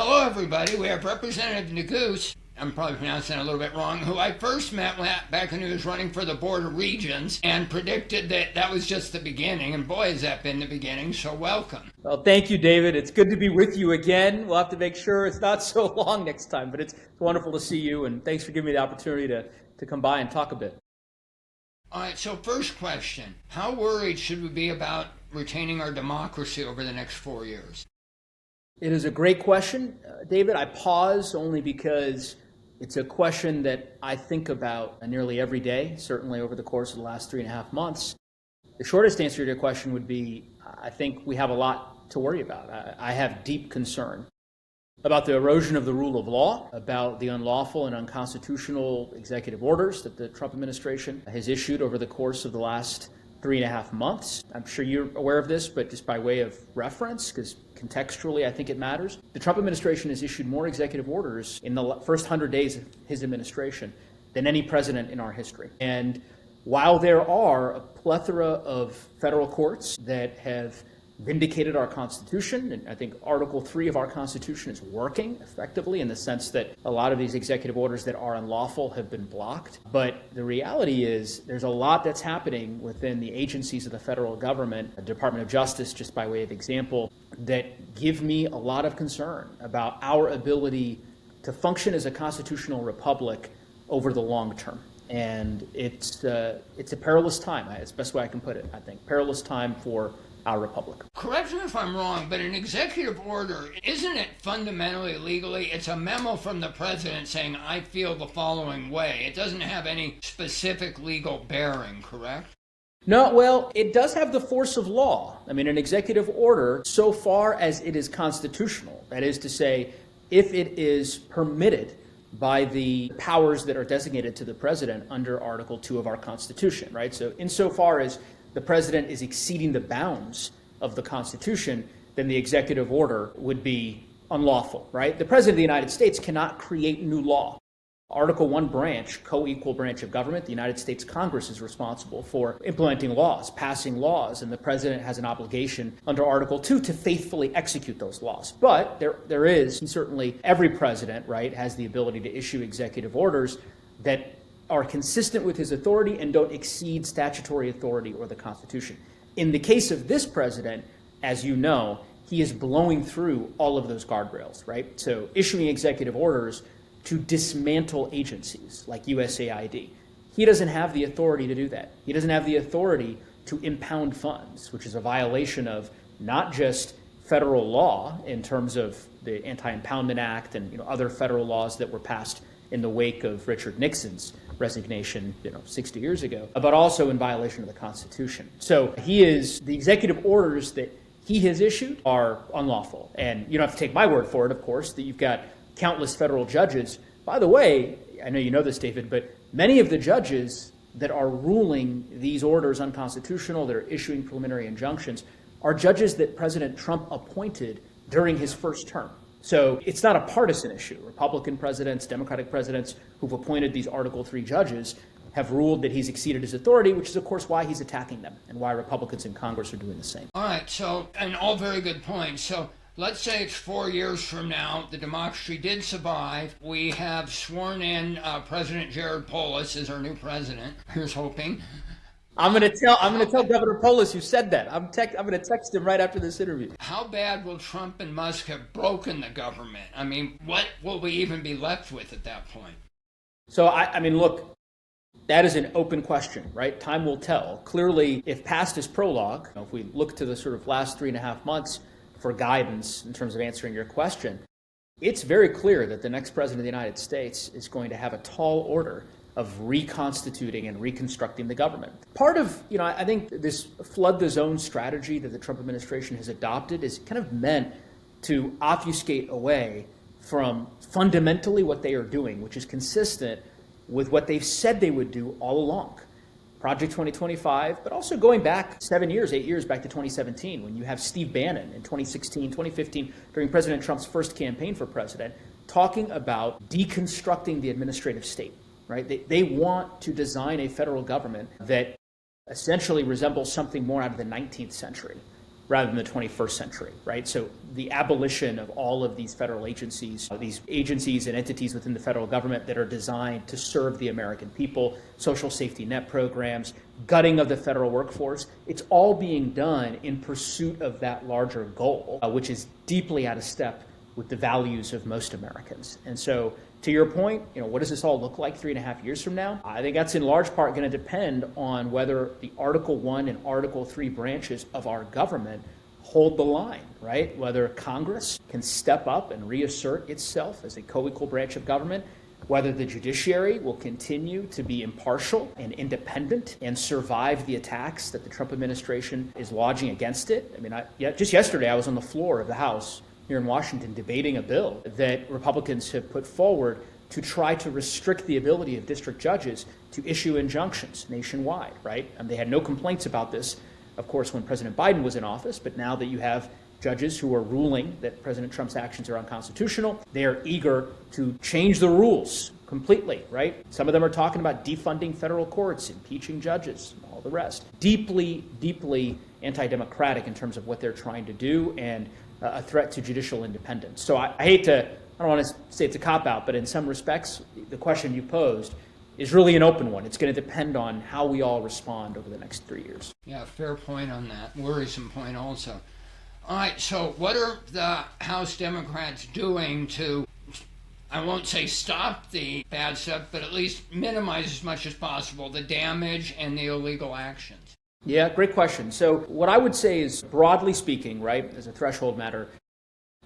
Hello, everybody. We have Representative Neguse, I'm probably pronouncing it a little bit wrong, who I first met back when he was running for the Board of Regents and predicted that that was just the beginning. And boy, has that been the beginning. So welcome. Well, thank you, David. It's good to be with you again. We'll have to make sure it's not so long next time, but it's wonderful to see you. And thanks for giving me the opportunity to come by and talk a bit. All right, so first question. How worried should we be about retaining our democracy over the next 4 years? It is a great question, David. I pause only because it's a question that I think about nearly every day, certainly over the course of the last 3.5 months. The shortest answer to your question would be, I think we have a lot to worry about. I have deep concern about the erosion of the rule of law, about the unlawful and unconstitutional executive orders that the Trump administration has issued over the course of the last 3.5 months. I'm sure you're aware of this, but just by way of reference, because contextually I think it matters, the Trump administration has issued more executive orders in the first 100 days of his administration than any president in our history. And while there are a plethora of federal courts that have vindicated our Constitution, and I think Article 3 of our Constitution is working effectively in the sense that a lot of these executive orders that are unlawful have been blocked. But the reality is there's a lot that's happening within the agencies of the federal government, the Department of Justice, just by way of example, that give me a lot of concern about our ability to function as a constitutional republic over the long term. And it's a perilous time. It's the best way I can put it, I think. Perilous time for our republic. Correct me if I'm wrong, but an executive order, isn't it fundamentally legally? It's a memo from the president saying, I feel the following way. It doesn't have any specific legal bearing, correct? No, well, it does have the force of law. I mean, an executive order, so far as it is constitutional, that is to say, if it is permitted by the powers that are designated to the president under Article 2 of our Constitution, right? So insofar as the president is exceeding the bounds of the Constitution, then the executive order would be unlawful, right? The president of the United States cannot create new law. Article 1 branch, co-equal branch of government, the United States Congress is responsible for implementing laws, passing laws, and the president has an obligation under Article 2 to faithfully execute those laws. But there is, and certainly every president, right, has the ability to issue executive orders that are consistent with his authority and don't exceed statutory authority or the Constitution. In the case of this president, as you know, he is blowing through all of those guardrails, right? So issuing executive orders to dismantle agencies like USAID. He doesn't have the authority to do that. He doesn't have the authority to impound funds, which is a violation of not just federal law in terms of the Anti-Impoundment Act and other federal laws that were passed in the wake of Richard Nixon's resignation 60 years ago, but also in violation of the Constitution. So the executive orders that he has issued are unlawful. And you don't have to take my word for it, of course, that you've got countless federal judges. By the way, I know you know this, David, but many of the judges that are ruling these orders unconstitutional, that are issuing preliminary injunctions, are judges that President Trump appointed during his first term. So it's not a partisan issue. Republican presidents, Democratic presidents who've appointed these Article 3 judges have ruled that he's exceeded his authority, which is, of course, why he's attacking them and why Republicans in Congress are doing the same. All right, so, and all very good points. So let's say it's 4 years from now, the democracy did survive. We have sworn in President Jared Polis as our new president. Here's hoping. I'm going to tell Governor Polis you said that. I'm going to text him right after this interview. How bad will Trump and Musk have broken the government? I mean, what will we even be left with at that point? So, I mean, look, that is an open question, right? Time will tell. Clearly, if past is prologue, if we look to the sort of last 3.5 months for guidance in terms of answering your question, it's very clear that the next president of the United States is going to have a tall order of reconstituting and reconstructing the government. Part of, I think this flood the zone strategy that the Trump administration has adopted is kind of meant to obfuscate away from fundamentally what they are doing, which is consistent with what they've said they would do all along. Project 2025, but also going back 8 years back to 2017, when you have Steve Bannon in 2016, 2015, during President Trump's first campaign for president, talking about deconstructing the administrative state. Right? They want to design a federal government that essentially resembles something more out of the 19th century, rather than the 21st century, right? So the abolition of all of these federal agencies and entities within the federal government that are designed to serve the American people, social safety net programs, gutting of the federal workforce, it's all being done in pursuit of that larger goal, which is deeply out of step with the values of most Americans. And so to your point, what does this all look like 3.5 years from now? I think that's in large part going to depend on whether the Article 1 and Article 3 branches of our government hold the line, right? Whether Congress can step up and reassert itself as a co-equal branch of government, whether the judiciary will continue to be impartial and independent and survive the attacks that the Trump administration is lodging against it. Just yesterday I was on the floor of the House here in Washington debating a bill that Republicans have put forward to try to restrict the ability of district judges to issue injunctions nationwide, right? They had no complaints about this, of course, when President Biden was in office, but now that you have judges who are ruling that President Trump's actions are unconstitutional, they are eager to change the rules completely, right? Some of them are talking about defunding federal courts, impeaching judges, all the rest. Deeply, deeply anti-democratic in terms of what they're trying to do and a threat to judicial independence. So I don't want to say it's a cop-out, but in some respects, the question you posed is really an open one. It's going to depend on how we all respond over the next 3 years. Yeah, fair point on that. Worrisome point also. All right, so what are the House Democrats doing to, I won't say stop the bad stuff, but at least minimize as much as possible the damage and the illegal actions? Yeah, great question. So what I would say is, broadly speaking, right, as a threshold matter,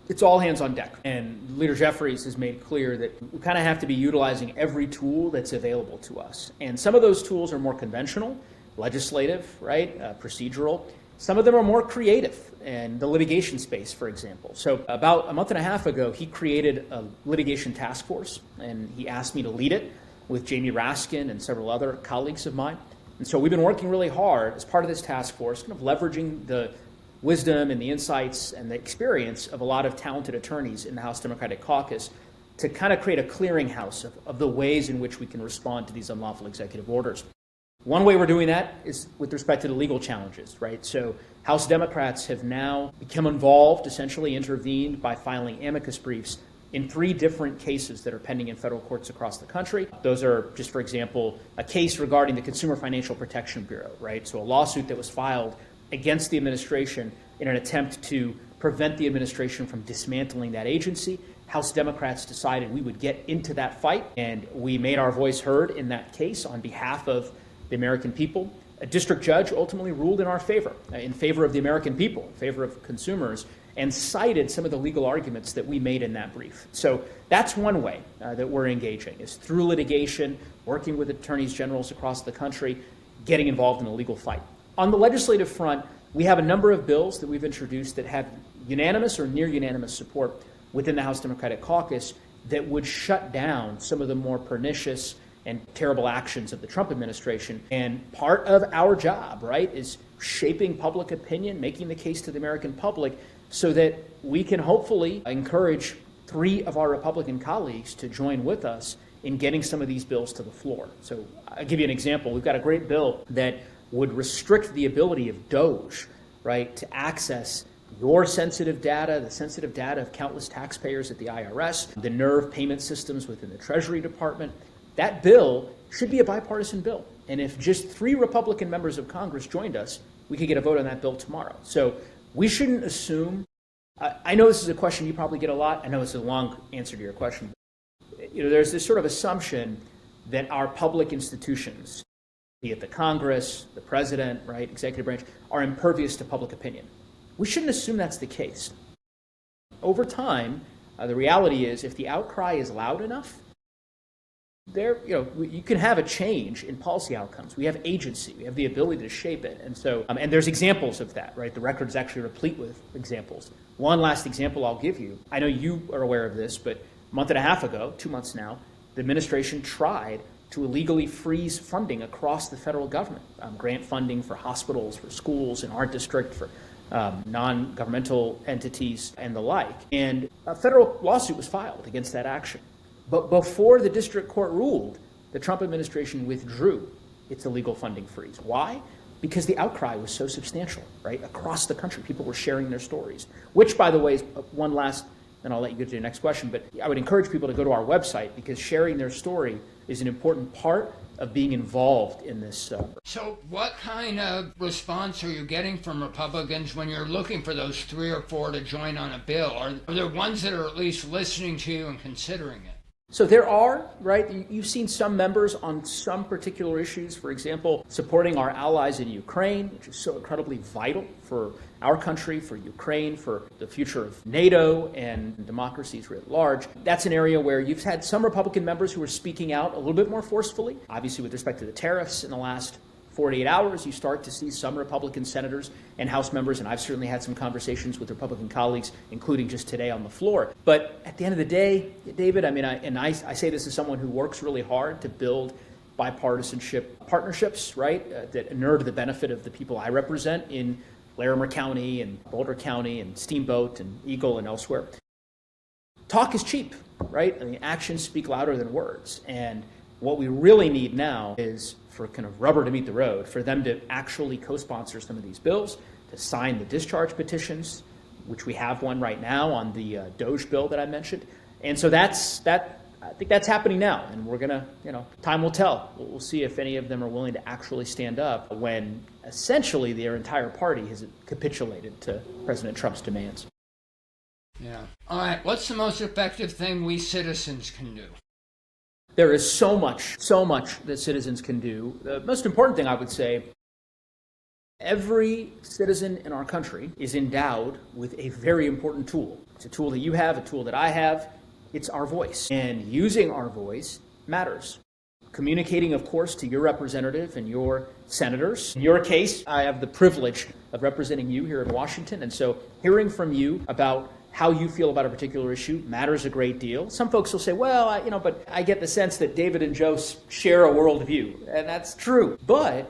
it's all hands on deck. And Leader Jeffries has made clear that we kind of have to be utilizing every tool that's available to us. And some of those tools are more conventional, legislative, right, procedural. Some of them are more creative, in the litigation space, for example. So about a month and a half ago, he created a litigation task force, and he asked me to lead it with Jamie Raskin and several other colleagues of mine. And so we've been working really hard as part of this task force, kind of leveraging the wisdom and the insights and the experience of a lot of talented attorneys in the House Democratic Caucus to kind of create a clearinghouse of the ways in which we can respond to these unlawful executive orders. One way we're doing that is with respect to the legal challenges, right? So House Democrats have now become involved, essentially intervened by filing amicus briefs in 3 different cases that are pending in federal courts across the country. Those are, just for example, a case regarding the Consumer Financial Protection Bureau, right? So a lawsuit that was filed against the administration in an attempt to prevent the administration from dismantling that agency. House Democrats decided we would get into that fight, and we made our voice heard in that case on behalf of the American people. A district judge ultimately ruled in our favor, in favor of the American people, in favor of consumers, and cited some of the legal arguments that we made in that brief. So that's one way that we're engaging, is through litigation, working with attorneys generals across the country, getting involved in a legal fight. On the legislative front, we have a number of bills that we've introduced that have unanimous or near unanimous support within the House Democratic Caucus that would shut down some of the more pernicious and terrible actions of the Trump administration. And part of our job, right, is shaping public opinion, making the case to the American public so that we can hopefully encourage 3 of our Republican colleagues to join with us in getting some of these bills to the floor. So I'll give you an example. We've got a great bill that would restrict the ability of DOJ, right, to access your sensitive data, the sensitive data of countless taxpayers at the IRS, the nerve payment systems within the Treasury Department. That bill should be a bipartisan bill. And if just 3 Republican members of Congress joined us, we could get a vote on that bill tomorrow. So we shouldn't assume, I know this is a question you probably get a lot. I know it's a long answer to your question. There's this sort of assumption that our public institutions, be it the Congress, the president, right, executive branch, are impervious to public opinion. We shouldn't assume that's the case. Over time, the reality is if the outcry is loud enough, you can have a change in policy outcomes. We have agency. We have the ability to shape it. And so, and there's examples of that, right? The record is actually replete with examples. One last example I'll give you. I know you are aware of this, but a month and a half ago, 2 months now, the administration tried to illegally freeze funding across the federal government, grant funding for hospitals, for schools in our district, for non-governmental entities and the like. And a federal lawsuit was filed against that action. But before the district court ruled, the Trump administration withdrew its illegal funding freeze. Why? because the outcry was so substantial, right? Across the country, people were sharing their stories, which, by the way, is one last, then I'll let you get to your next question, but I would encourage people to go to our website because sharing their story is an important part of being involved in this. So what kind of response are you getting from Republicans when you're looking for those 3 or 4 to join on a bill? Are there ones that are at least listening to you and considering it? So there are, right? You've seen some members on some particular issues, for example, supporting our allies in Ukraine, which is so incredibly vital for our country, for Ukraine, for the future of NATO and democracies writ large. That's an area where you've had some Republican members who are speaking out a little bit more forcefully. Obviously, with respect to the tariffs in the last 48 hours, you start to see some Republican senators and House members, and I've certainly had some conversations with Republican colleagues, including just today on the floor. But at the end of the day, David, I say this as someone who works really hard to build bipartisanship partnerships, right, that inure to the benefit of the people I represent in Larimer County and Boulder County and Steamboat and Eagle and elsewhere. Talk is cheap, right? Actions speak louder than words. And what we really need now is for kind of rubber to meet the road, for them to actually co-sponsor some of these bills, to sign the discharge petitions, which we have one right now on the DOJ bill that I mentioned. And so I think that's happening now, and we're gonna, time will tell. We'll see if any of them are willing to actually stand up when essentially their entire party has capitulated to President Trump's demands. Yeah. All right, what's the most effective thing we citizens can do? There is so much that citizens can do. The most important thing I would say, every citizen in our country is endowed with a very important tool. It's a tool that you have, a tool that I have. It's our voice. And using our voice matters. Communicating, of course, to your representative and your senators. In your case, I have the privilege of representing you here in Washington. And so hearing from you about how you feel about a particular issue matters a great deal. Some folks will say, well, but I get the sense that David and Joe share a worldview, and that's true. But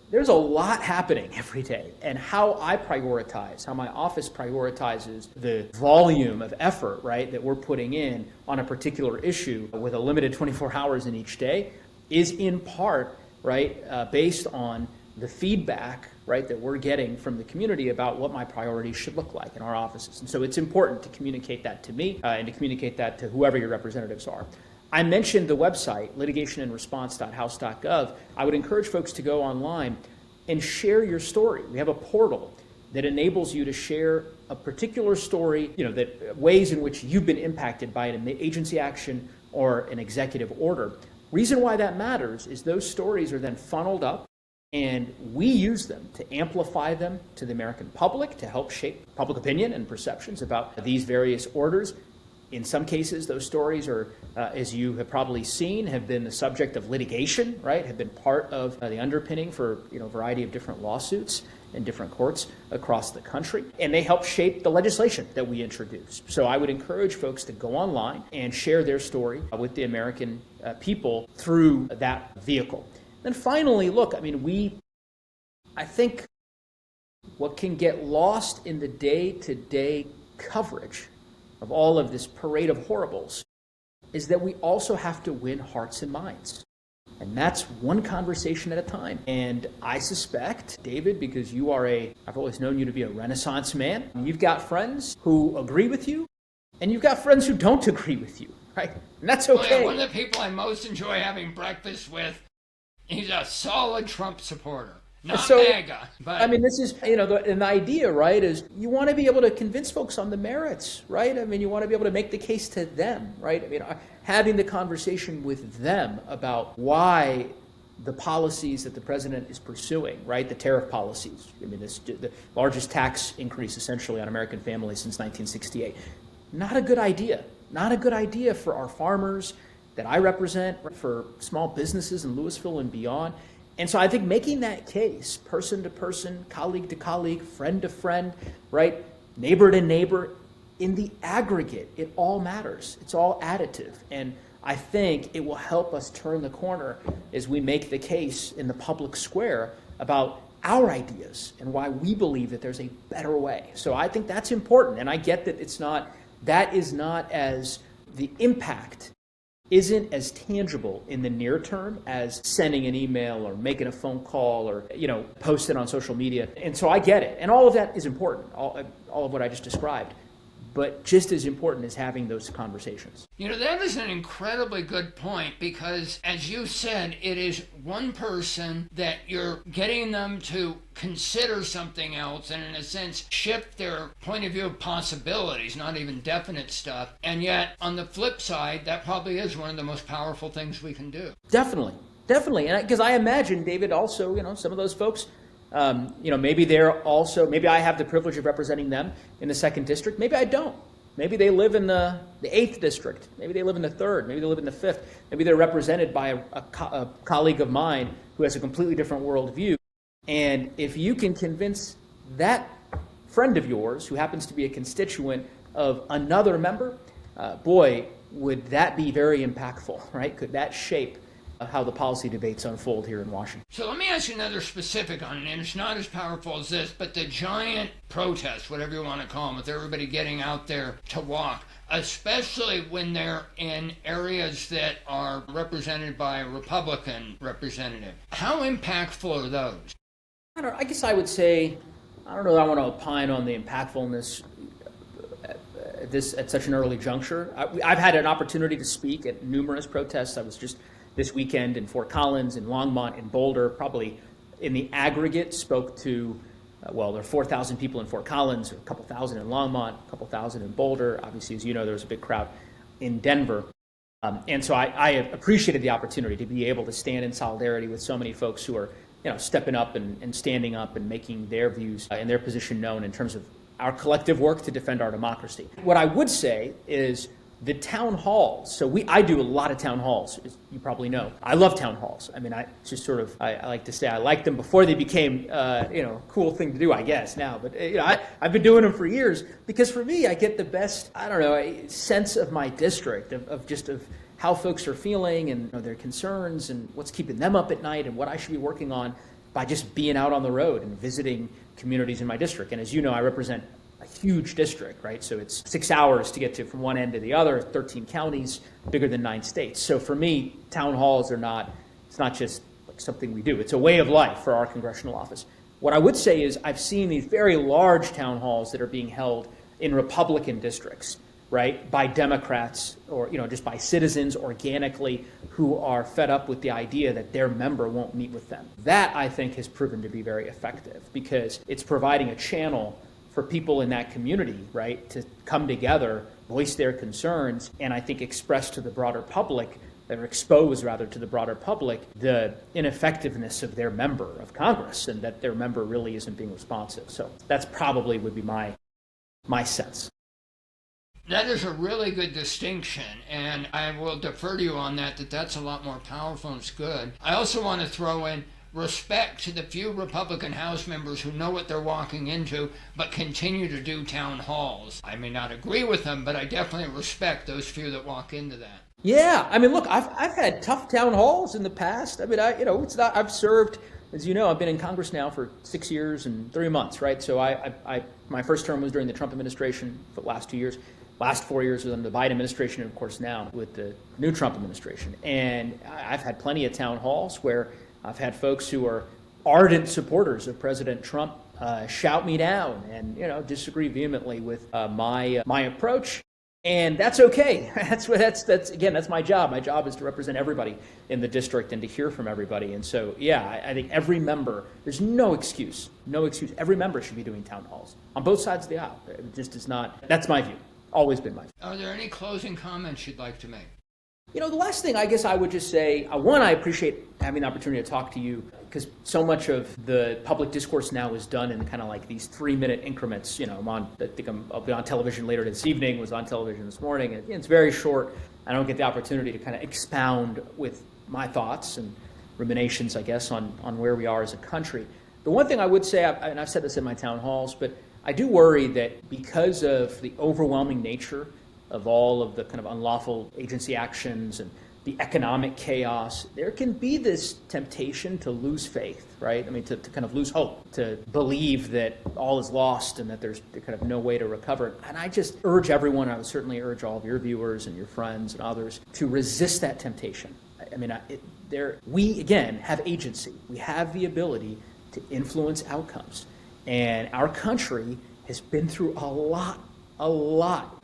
there's a lot happening every day, and how I prioritize, how my office prioritizes the volume of effort, right, that we're putting in on a particular issue with a limited 24 hours in each day is in part, right, based on the feedback, right, that we're getting from the community about what my priorities should look like in our offices. And so it's important to communicate that to me and to communicate that to whoever your representatives are. I mentioned the website, litigationandresponse.house.gov. I would encourage folks to go online and share your story. We have a portal that enables you to share a particular story, that ways in which you've been impacted by an agency action or an executive order. Reason why that matters is those stories are then funneled up, and we use them to amplify them to the American public, to help shape public opinion and perceptions about these various orders. In some cases, those stories are, as you have probably seen, have been the subject of litigation, right? Have been part of the underpinning for a variety of different lawsuits in different courts across the country. And they help shape the legislation that we introduce. So I would encourage folks to go online and share their story with the American people through that vehicle. Then finally, look, I think what can get lost in the day-to-day coverage of all of this parade of horribles is that we also have to win hearts and minds. And that's one conversation at a time. And I suspect, David, because I've always known you to be a Renaissance man, you've got friends who agree with you, and you've got friends who don't agree with you, right? And that's okay. Oh, yeah, one of the people I most enjoy having breakfast with, he's a solid Trump supporter. Not MAGA, but... this is, an idea, right, is you want to be able to convince folks on the merits, right? You want to be able to make the case to them, right? Having the conversation with them about why the policies that the president is pursuing, right, the tariff policies, the largest tax increase essentially on American families since 1968. Not a good idea. Not a good idea for our farmers that I represent, for small businesses in Louisville and beyond. And so I think making that case, person to person, colleague to colleague, friend to friend, right, neighbor to neighbor, in the aggregate, it all matters. It's all additive. And I think it will help us turn the corner as we make the case in the public square about our ideas and why we believe that there's a better way. So I think that's important. And I get that that is not as the impact isn't as tangible in the near term as sending an email or making a phone call or, posting on social media. And so I get it. And all of that is important, all of what I just described. But just as important is having those conversations. That is an incredibly good point because, as you said, it is one person that you're getting them to consider something else and, in a sense, shift their point of view of possibilities, not even definite stuff. And yet, on the flip side, that probably is one of the most powerful things we can do. Definitely. And because I imagine, David, also, some of those folks, maybe maybe I have the privilege of representing them in the 2nd District. Maybe I don't. Maybe they live in the 8th District. Maybe they live in the 3rd. Maybe they live in the 5th. Maybe they're represented by a colleague of mine who has a completely different worldview. And if you can convince that friend of yours, who happens to be a constituent of another member, boy, would that be very impactful, right? Could that shape how the policy debates unfold here in Washington? So let me ask you another specific on it, and it's not as powerful as this, but the giant protests, whatever you want to call them, with everybody getting out there to walk, especially when they're in areas that are represented by a Republican representative. How impactful are those? I guess I would say, I don't know that I want to opine on the impactfulness at such an early juncture. I've had an opportunity to speak at numerous protests. I was just this weekend in Fort Collins, in Longmont, in Boulder, probably in the aggregate spoke to, there are 4,000 people in Fort Collins, or a couple thousand in Longmont, a couple thousand in Boulder. Obviously, as you know, there was a big crowd in Denver. And so I appreciated the opportunity to be able to stand in solidarity with so many folks who are stepping up and standing up and making their views and their position known in terms of our collective work to defend our democracy. What I would say is the town halls. So I do a lot of town halls, as you probably know. I love town halls. I mean, I like to say I liked them before they became, a cool thing to do, I guess, now. But, I've been doing them for years because for me, I get the best, sense of my district, of how folks are feeling and their concerns and what's keeping them up at night and what I should be working on by just being out on the road and visiting communities in my district. And as you know, I represent a huge district, right? So it's 6 hours to get to from one end to the other, 13 counties, bigger than 9 states. So for me, town halls it's not just like something we do. It's a way of life for our congressional office. What I would say is I've seen these very large town halls that are being held in Republican districts, right, by Democrats or, just by citizens organically who are fed up with the idea that their member won't meet with them. That, I think, has proven to be very effective because it's providing a channel for people in that community, right, to come together, voice their concerns, and I think express to the broader public, or expose rather to the broader public, the ineffectiveness of their member of Congress and that their member really isn't being responsive. So that's probably would be my sense. That is a really good distinction, and I will defer to you on that's a lot more powerful and it's good. I also want to throw in respect to the few Republican House members who know what they're walking into but continue to do town halls. I may not agree with them, but I definitely respect those few that walk into that. Yeah, I mean, look, I've had tough town halls in the past. I mean, it's not. I've served, as you know, I've been in Congress now for 6 years and 3 months, right? So my first term was during the Trump administration for the last 2 years. Last 4 years was under the Biden administration, and of course now with the new Trump administration. And I've had plenty of town halls where I've had folks who are ardent supporters of President Trump shout me down and disagree vehemently with my approach, and that's okay. That's my job. My job is to represent everybody in the district and to hear from everybody. And so I think every member, there's no excuse. Every member should be doing town halls on both sides of the aisle. It just is not. That's my view. Always been my view. Are there any closing comments you'd like to make? The last thing I guess I would just say, one, I appreciate having the opportunity to talk to you because so much of the public discourse now is done in kind of like these 3-minute increments. I'll be on television later this evening, was on television this morning, and it's very short. I don't get the opportunity to kind of expound with my thoughts and ruminations, I guess, on where we are as a country. The one thing I would say, and I've said this in my town halls, but I do worry that because of the overwhelming nature of all of the kind of unlawful agency actions and the economic chaos, there can be this temptation to lose faith, right? I mean, to kind of lose hope, to believe that all is lost and that there's kind of no way to recover. And I just urge everyone, I would certainly urge all of your viewers and your friends and others to resist that temptation. I mean, we, again, have agency. We have the ability to influence outcomes. And our country has been through a lot.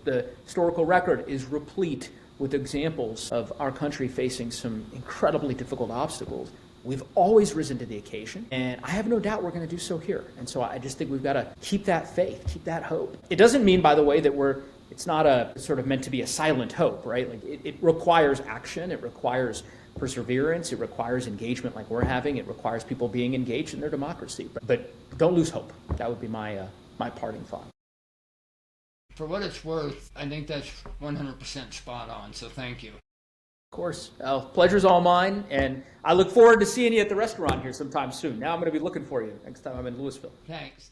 The historical record is replete with examples of our country facing some incredibly difficult obstacles. We've always risen to the occasion, and I have no doubt we're going to do so here. And so I just think we've got to keep that faith, keep that hope. It doesn't mean, by the way, that it's not a sort of meant to be a silent hope, right? Like it requires action, it requires perseverance, it requires engagement like we're having, it requires people being engaged in their democracy. But don't lose hope. That would be my parting thought. For what it's worth, I think that's 100% spot on, so thank you. Of course. Well, pleasure's all mine, and I look forward to seeing you at the restaurant here sometime soon. Now I'm going to be looking for you next time I'm in Louisville. Thanks.